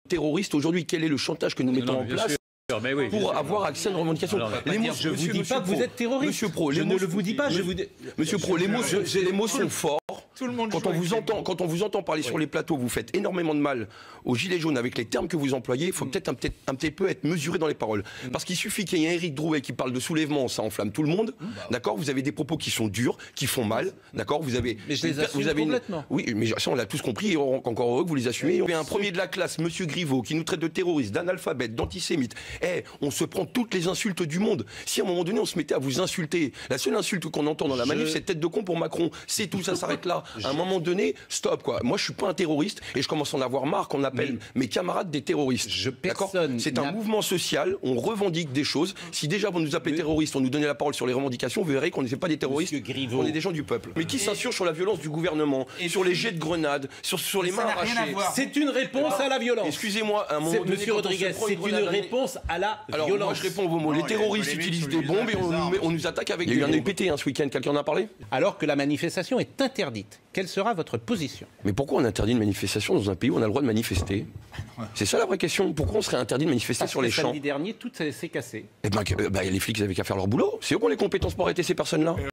terroriste aujourd'hui. Quel est le chantage que nous mettons en place pour avoir accès à une revendication? Je ne vous dis pas que vous êtes terroriste. Monsieur Pro, je ne le vous dis pas. Monsieur Pro, les mots sont forts. Quand on vous entend parler sur les plateaux, vous faites énormément de mal aux Gilets jaunes avec les termes que vous employez. Il faut peut-être un petit peu être mesuré dans les paroles. Parce qu'il suffit qu'il y ait Éric Drouet qui parle de soulèvement, ça enflamme tout le monde. D'accord? Vous avez des propos qui sont durs, qui font mal. D'accord? Vous avez. Mais je les assume complètement. Oui, mais ça, on l'a tous compris. Encore heureux que vous les assumez. Il y a un premier de la classe, Monsieur Griveaux, qui nous traite de terroristes, d'analphabètes, d'antisémites. On se prend toutes les insultes du monde. Si à un moment donné, on se mettait à vous insulter, la seule insulte qu'on entend dans la manif, c'est tête de con pour Macron. C'est tout, ça s'arrête là. À un moment donné, stop, quoi. Moi, je suis pas un terroriste et je commence à en avoir marre qu'on appelle mes camarades des terroristes. D'accord ? C'est un mouvement social, on revendique des choses. Si déjà vous nous appelez terroristes, on nous donnait la parole sur les revendications, vous verrez qu'on n'était pas des terroristes, on est des gens du peuple. Mais qui s'insurge sur la violence du gouvernement, sur les jets de grenades, sur les mains arrachées. C'est une réponse à la violence. Excusez-moi, à un moment donné, Monsieur Rodriguez, c'est une réponse à la violence. Alors moi, je réponds vos mots. Les terroristes utilisent des bombes et on nous attaque avec des bombes. Il y a eu un EPT ce week-end, quelqu'un en a parlé ? Alors que la manifestation est interdite, quelle sera votre position ? Mais pourquoi on interdit une manifestation dans un pays où on a le droit de manifester ? C'est ça la vraie question. Pourquoi on serait interdit de manifester sur les champs ? Samedi dernier, tout s'est cassé. Eh ben, les flics n'avaient qu'à faire leur boulot. C'est eux qui ont les compétences pour arrêter ces personnes-là.